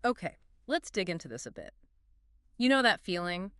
Okay, let's dig into this a bit. You know that feeling?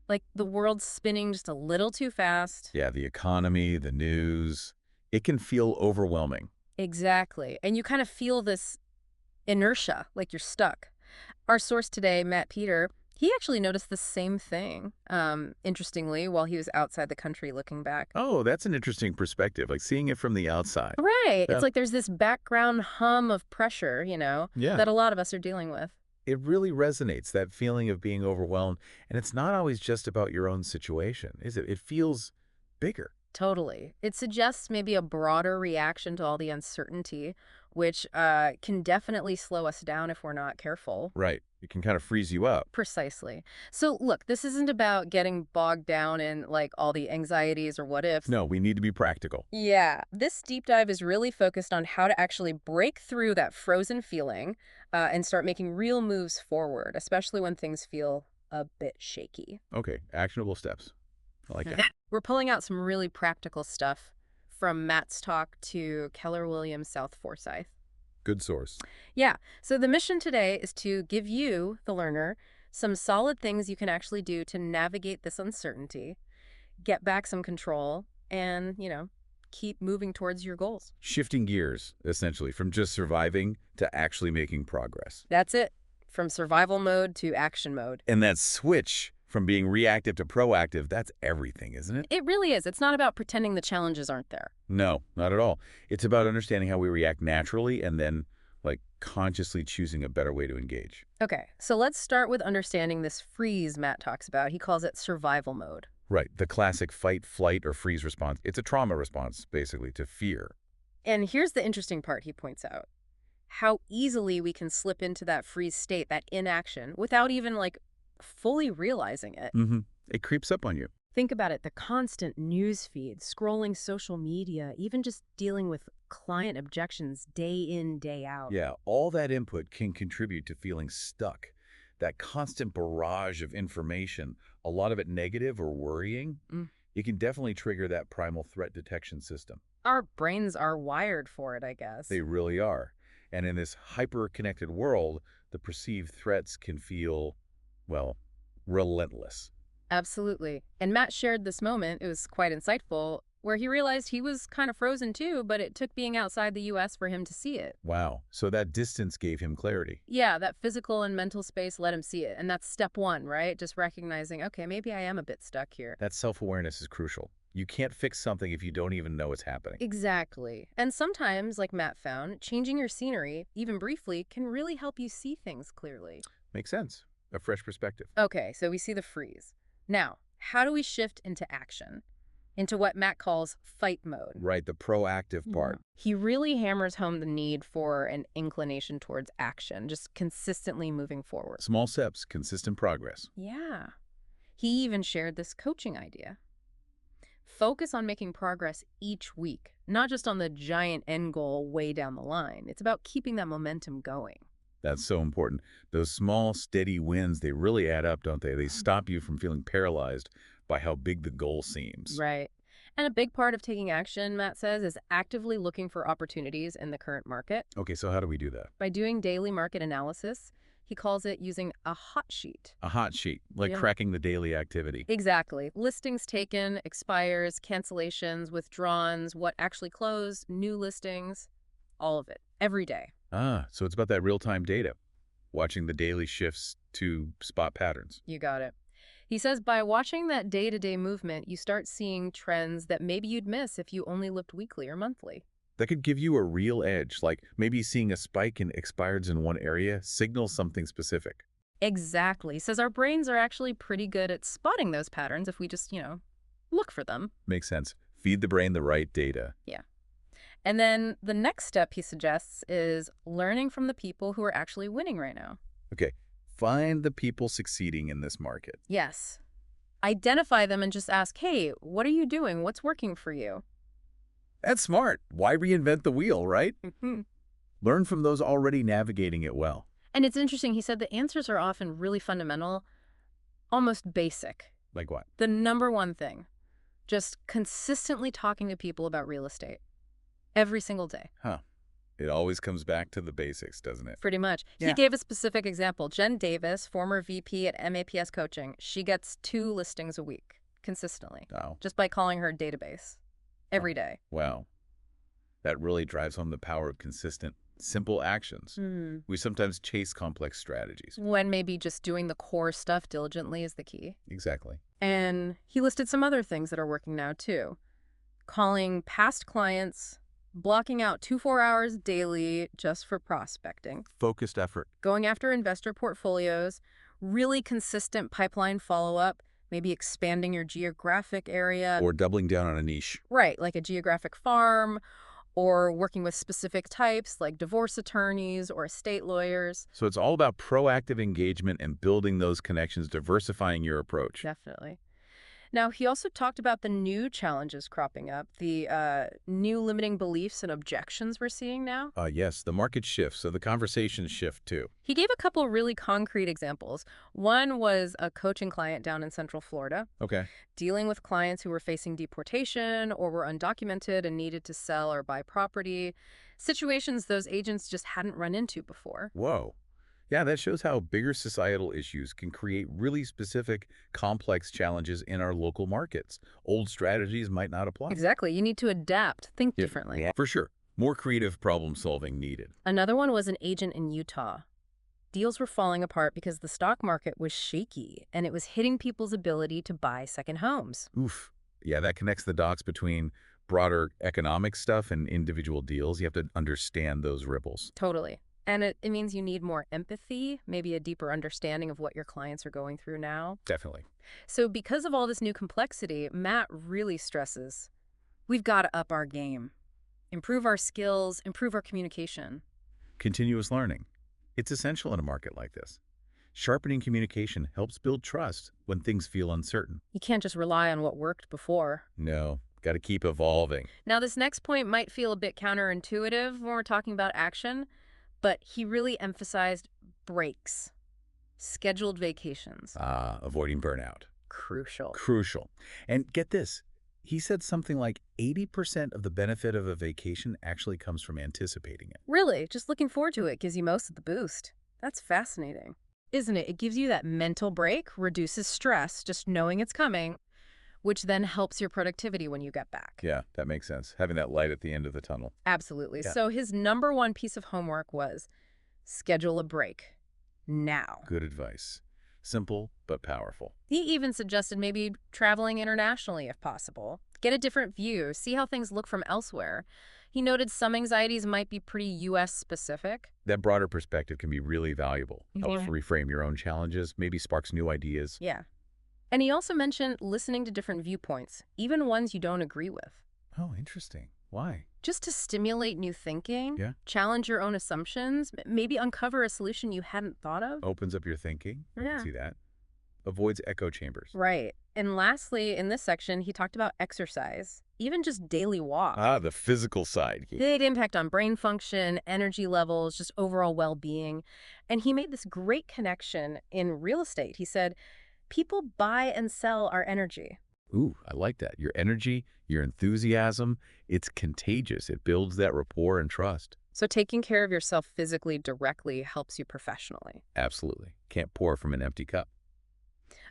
Like the world's spinning just a little too fast? Yeah, the economy, the news, it can feel overwhelming. Exactly. And you kind of feel this inertia, like you're stuck. Our source today, Matt Peter, he actually noticed the same thing, interestingly, while he was outside the country looking back. Oh, that's an interesting perspective, like seeing it from the outside. Right. It's That, like there's this background hum of pressure, yeah, that a lot of us are dealing with. it really resonates, that feeling of being overwhelmed. And it's not always just about your own situation, is it? It feels bigger. Totally. It suggests maybe a broader reaction to all the uncertainty, which can definitely slow us down if we're not careful. Right. It can kind of freeze you up. Precisely. So, look, this isn't about getting bogged down in like all the anxieties or what ifs. No, we need to be practical. Yeah, this deep dive is really focused on how to actually break through that frozen feeling and start making real moves forward, especially when things feel a bit shaky. Okay, actionable steps. I like that. We're pulling out some really practical stuff from Matt's talk to Keller Williams South Forsyth. Good source. Yeah, so the mission today is to give you, the learner, some solid things you can actually do to navigate this uncertainty, get back some control, and, keep moving towards your goals. Shifting gears, essentially, from just surviving to actually making progress. That's it. From survival mode to action mode. And that switch from being reactive to proactive, that's everything, isn't it? It really is. It's not about pretending the challenges aren't there. No, not at all. It's about understanding how we react naturally and then, like, consciously choosing a better way to engage. Okay, so let's start with understanding this freeze Matt talks about. He calls it survival mode. Right, the classic fight, flight, or freeze response. It's a trauma response, basically, to fear. And here's the interesting part he points out. How easily we can slip into that freeze state, that inaction, without even like fully realizing it. Mm-hmm. It creeps up on you. Think about it, the constant news feed, scrolling social media, even just dealing with client objections day in, day out. Yeah, all that input can contribute to feeling stuck. That constant barrage of information, a lot of it negative or worrying, Mm. it can definitely trigger that primal threat detection system. Our brains are wired for it, I guess. They really are. And in this hyper-connected world, the perceived threats can feel, well, relentless. Absolutely. And Matt shared this moment, it was quite insightful, where he realized he was kind of frozen too, but it took being outside the US for him to see it. Wow. So that distance gave him clarity. Yeah, that physical and mental space let him see it. And that's step one, right? Just recognizing, okay, maybe I am a bit stuck here. That self-awareness is crucial. You can't fix something if you don't even know it's happening. Exactly. And sometimes, like Matt found, changing your scenery, even briefly, can really help you see things clearly. Makes sense. A fresh perspective. Okay, so we see the freeze. Now, how do we shift into action? Into what Matt calls fight mode. Right, the proactive part. He really hammers home the need for an inclination towards action, just consistently moving forward. Small steps, consistent progress. Yeah. He even shared this coaching idea. Focus on making progress each week, not just on the giant end goal way down the line. It's about keeping that momentum going. That's so important. Those small, steady wins, they really add up, don't they? They stop you from feeling paralyzed by how big the goal seems. Right. And a big part of taking action, Matt says, is actively looking for opportunities in the current market. Okay, so how do we do that? By doing daily market analysis, he calls it using a hot sheet. A hot sheet, like Yeah. tracking the daily activity. Exactly. Listings taken, expires, cancellations, withdrawns, what actually closed, new listings, all of it, every day. Ah, so it's about that real-time data, watching the daily shifts to spot patterns. You got it. He says by watching that day-to-day movement, you start seeing trends that maybe you'd miss if you only looked weekly or monthly. That could give you a real edge, like maybe seeing a spike in expireds in one area signals something specific. Exactly. He says our brains are actually pretty good at spotting those patterns if we just, look for them. Makes sense. Feed the brain the right data. Yeah. And then the next step he suggests is learning from the people who are actually winning right now. Okay, find the people succeeding in this market. Yes. Identify them and just ask, hey, what are you doing? What's working for you? That's smart. Why reinvent the wheel, right? Mhm. Learn from those already navigating it well. And it's interesting, he said the answers are often really fundamental, almost basic. Like what? The number one thing, just consistently talking to people about real estate every single day. Huh. It always comes back to the basics, doesn't it? Pretty much. He Yeah. gave a specific example. Jen Davis, former VP at MAPS Coaching, she gets 2 listings a week consistently Oh, just by calling her database every day. wow. That really drives home the power of consistent, simple actions. We sometimes chase complex strategies. When maybe just doing the core stuff diligently is the key. Exactly. And he listed some other things that are working now too. Calling past clients, blocking out 2-4 hours daily just for prospecting, Focused effort. going after investor portfolios, really consistent pipeline follow-up, maybe expanding your geographic area. Or doubling down on a niche. Right, like a geographic farm, or working with specific types like divorce attorneys or estate lawyers. So it's all about proactive engagement and building those connections, diversifying your approach. Definitely. Now, he also talked about the new challenges cropping up, the new limiting beliefs and objections we're seeing now. Yes, the market shifts, so the conversations shift too. He gave a couple really concrete examples. One was a coaching client down in Central Florida, Okay. dealing with clients who were facing deportation or were undocumented and needed to sell or buy property, situations those agents just hadn't run into before. Whoa. Yeah, that shows how bigger societal issues can create really specific, complex challenges in our local markets. Old strategies might not apply. Exactly. You need to adapt, think differently. Yeah, for sure. More creative problem solving needed. Another one was an agent in Utah. Deals were falling apart because the stock market was shaky and it was hitting people's ability to buy second homes. Oof. Yeah, that connects the dots between broader economic stuff and individual deals. You have to understand those ripples. Totally. And it means you need more empathy, maybe a deeper understanding of what your clients are going through now. Definitely. So because of all this new complexity, Matt really stresses, we've got to up our game, improve our skills, improve our communication. Continuous learning. It's essential in a market like this. Sharpening communication helps build trust when things feel uncertain. You can't just rely on what worked before. No, got to keep evolving. Now, this next point might feel a bit counterintuitive when we're talking about action, but he really emphasized breaks, scheduled vacations. Avoiding burnout. Crucial. Crucial. And get this, he said something like 80% of the benefit of a vacation actually comes from anticipating it. Really, just looking forward to it gives you most of the boost. That's fascinating. Isn't it? It gives you that mental break, reduces stress, just knowing it's coming, which then helps your productivity when you get back. Yeah, that makes sense. Having that light at the end of the tunnel. Absolutely. Yeah. So his number one piece of homework was schedule a break now. Good advice. Simple, but powerful. He even suggested maybe traveling internationally if possible. Get a different view, see how things look from elsewhere. He noted some anxieties might be pretty U.S. specific. That broader perspective can be really valuable. Helps Yeah. reframe your own challenges, maybe sparks new ideas. Yeah. And he also mentioned listening to different viewpoints, even ones you don't agree with, Oh, interesting. Why? just to stimulate new thinking, Yeah. challenge your own assumptions, maybe uncover a solution you hadn't thought of. Opens up your thinking. I Yeah. can see that. Avoids echo chambers. Right. And lastly, in this section, he talked about exercise, even just daily walk. The physical side. Big impact on brain function, energy levels, just overall well-being. And he made this great connection in real estate. He said, people buy and sell our energy. Ooh, I like that. Your energy, your enthusiasm, it's contagious. It builds that rapport and trust. So taking care of yourself physically directly helps you professionally. Absolutely. Can't pour from an empty cup.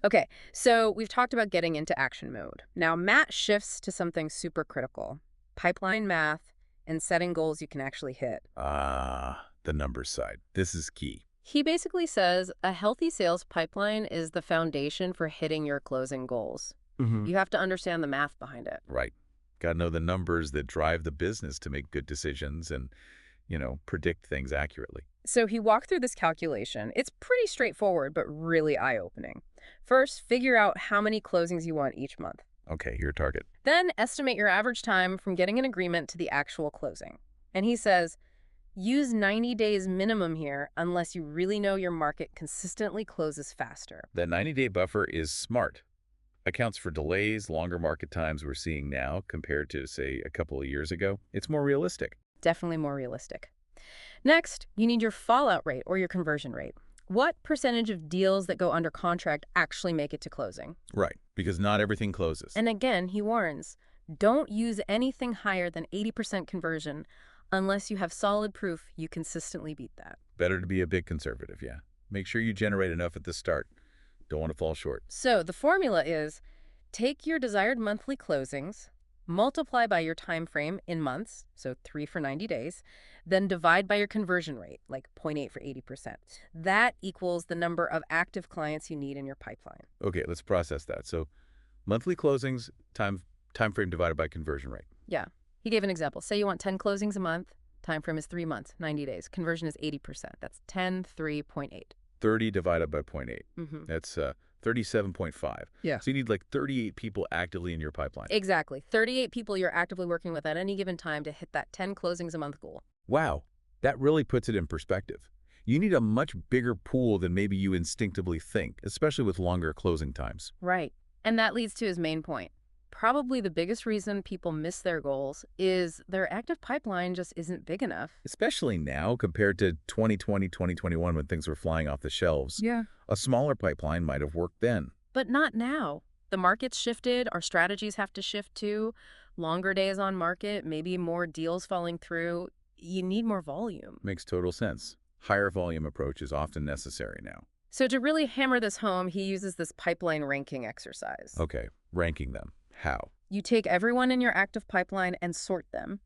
Okay, so we've talked about getting into action mode. Now, Matt shifts to something super critical, pipeline math and setting goals you can actually hit. The numbers side. This is key. He basically says a healthy sales pipeline is the foundation for hitting your closing goals. You have to understand the math behind it. Right. Got to know the numbers that drive the business to make good decisions and, predict things accurately. So he walked through this calculation. It's pretty straightforward, but really eye-opening. First, figure out how many closings you want each month. Okay, your target. Then estimate your average time from getting an agreement to the actual closing. And he says, use 90 days minimum here unless you really know your market consistently closes faster. That 90-day buffer is smart. Accounts for delays, longer market times we're seeing now compared to, say, a couple of years ago. It's more realistic. Definitely more realistic. Next, you need your fallout rate or your conversion rate. What percentage of deals that go under contract actually make it to closing? Right, because not everything closes. And again, he warns, don't use anything higher than 80% conversion unless you have solid proof you consistently beat that. Better to be a bit conservative, yeah. Make sure you generate enough at the start. Don't want to fall short. So the formula is take your desired monthly closings, multiply by your time frame in months, so 3 for 90 days, then divide by your conversion rate, like 0.8 for 80%. That equals the number of active clients you need in your pipeline. Okay, let's process that. So monthly closings, time frame divided by conversion rate. Yeah. He gave an example. Say you want 10 closings a month. Time frame is 3 months, 90 days. Conversion is 80%. That's 10, 3.8. 30 divided by 0.8. Mm-hmm. That's 37.5. Yeah. So you need like 38 people actively in your pipeline. Exactly. 38 people you're actively working with at any given time to hit that 10 closings a month goal. Wow, that really puts it in perspective. You need a much bigger pool than maybe you instinctively think, especially with longer closing times. Right. And that leads to his main point. Probably the biggest reason people miss their goals is their active pipeline just isn't big enough. Especially now compared to 2020, 2021 when things were flying off the shelves. Yeah. A smaller pipeline might have worked then. But not now. The market's shifted. Our strategies have to shift too. Longer days on market, maybe more deals falling through. You need more volume. Makes total sense. Higher volume approach is often necessary now. So to really hammer this home, he uses this pipeline ranking exercise. Okay, ranking them. How? You take everyone in your active pipeline and sort them.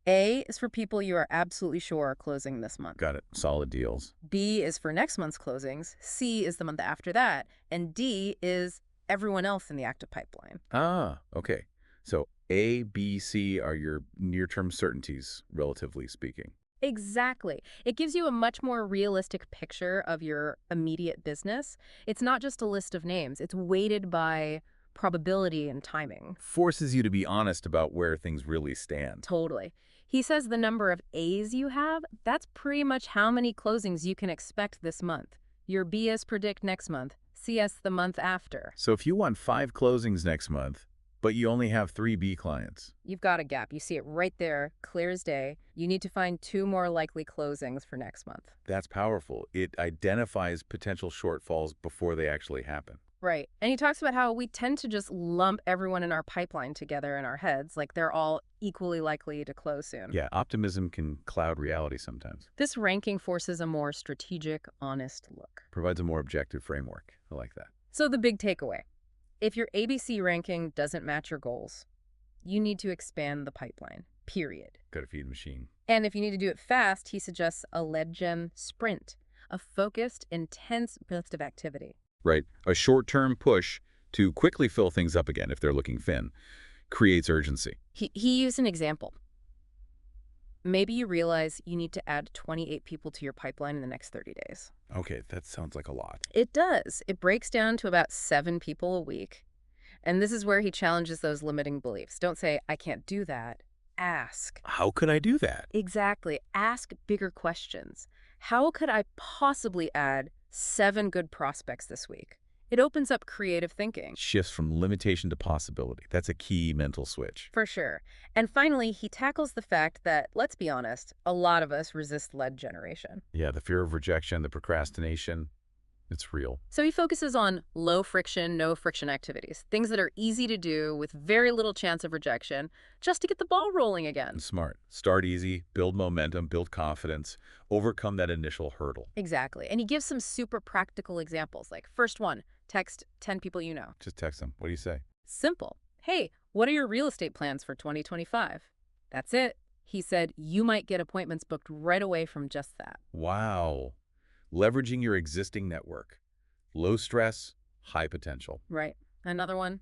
A is for people you are absolutely sure are closing this month. Got it. Solid deals. B is for next month's closings. C is the month after that. And D is everyone else in the active pipeline. Ah, okay. So A, B, C are your near-term certainties, relatively speaking. Exactly. It gives you a much more realistic picture of your immediate business. It's not just a list of names. It's weighted by probability and timing. Forces you to be honest about where things really stand. Totally. He says the number of A's you have, that's pretty much how many closings you can expect this month. Your B's predict next month, C's the month after. So if you want 5 closings next month, but you only have 3 B clients. You've got a gap. You see it right there, clear as day. You need to find 2 more likely closings for next month. That's powerful. It identifies potential shortfalls before they actually happen. Right. And he talks about how we tend to just lump everyone in our pipeline together in our heads, like they're all equally likely to close soon. Yeah, optimism can cloud reality sometimes. This ranking forces a more strategic, honest look. Provides a more objective framework. I like that. So the big takeaway, if your ABC ranking doesn't match your goals, you need to expand the pipeline, period. Got to feed the machine. And if you need to do it fast, he suggests a lead gen sprint, a focused, intense burst of activity. Right. A short-term push to quickly fill things up again if they're looking thin creates urgency. He used an example. Maybe you realize you need to add 28 people to your pipeline in the next 30 days. Okay, that sounds like a lot. It does. It breaks down to about 7 people a week. And this is where he challenges those limiting beliefs. Don't say, I can't do that. Ask. How could I do that? Exactly. Ask bigger questions. How could I possibly add 7 good prospects this week? It opens up creative thinking. Shifts from limitation to possibility. That's a key mental switch. For sure. And finally, he tackles the fact that, let's be honest, a lot of us resist lead generation. Yeah, the fear of rejection, the procrastination, it's real. So he focuses on low friction, no friction activities, things that are easy to do with very little chance of rejection, just to get the ball rolling again. And smart. Start easy, build momentum, build confidence, overcome that initial hurdle. Exactly. And he gives some super practical examples, like first one, text 10 people you know. Just text them. What do you say? Simple. Hey, what are your real estate plans for 2025? That's it. He said you might get appointments booked right away from just that. Wow. Leveraging your existing network. Low stress, high potential. Right. Another one.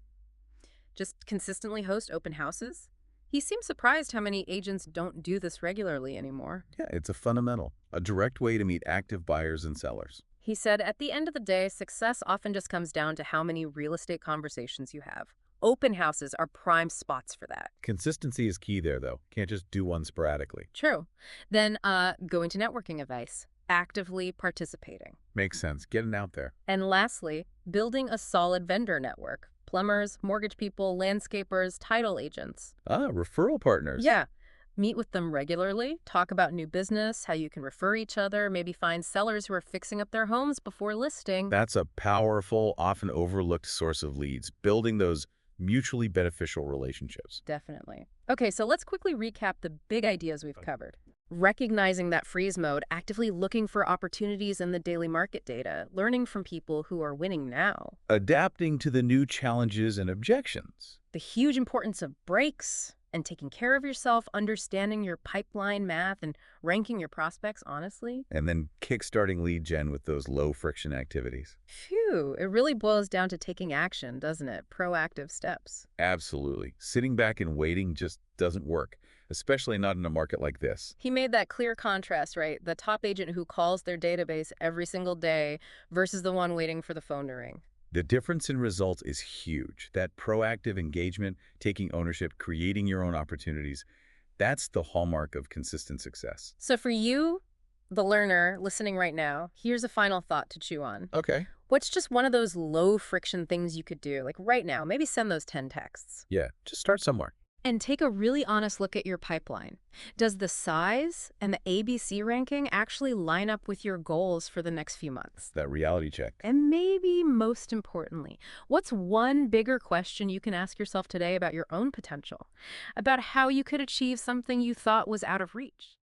Just consistently host open houses. He seems surprised how many agents don't do this regularly anymore. Yeah, it's a fundamental, a direct way to meet active buyers and sellers. He said, at the end of the day, success often just comes down to how many real estate conversations you have. Open houses are prime spots for that. Consistency is key there, though. Can't just do one sporadically. True. Then going to networking events, actively participating. Makes sense. Getting out there. And lastly, building a solid vendor network. Plumbers, mortgage people, landscapers, title agents. Ah, referral partners. Yeah. Meet with them regularly, talk about new business, how you can refer each other, maybe find sellers who are fixing up their homes before listing. That's a powerful, often overlooked source of leads, building those mutually beneficial relationships. Definitely. Okay, so let's quickly recap the big ideas we've covered. Recognizing that freeze mode, actively looking for opportunities in the daily market data, learning from people who are winning now. Adapting to the new challenges and objections. The huge importance of breaks and taking care of yourself, understanding your pipeline math, and ranking your prospects honestly. And then kickstarting lead gen with those low-friction activities. Phew, it really boils down to taking action, doesn't it? Proactive steps. Absolutely. Sitting back and waiting just doesn't work, especially not in a market like this. He made that clear contrast, right? The top agent who calls their database every single day versus the one waiting for the phone to ring. The difference in results is huge. That proactive engagement, taking ownership, creating your own opportunities, that's the hallmark of consistent success. So for you, the learner listening right now, here's a final thought to chew on. Okay. What's just one of those low friction things you could do? Like right now, maybe send those 10 texts. Yeah, just start somewhere. And take a really honest look at your pipeline. Does the size and the ABC ranking actually line up with your goals for the next few months? That reality check. And maybe most importantly, what's one bigger question you can ask yourself today about your own potential? About how you could achieve something you thought was out of reach?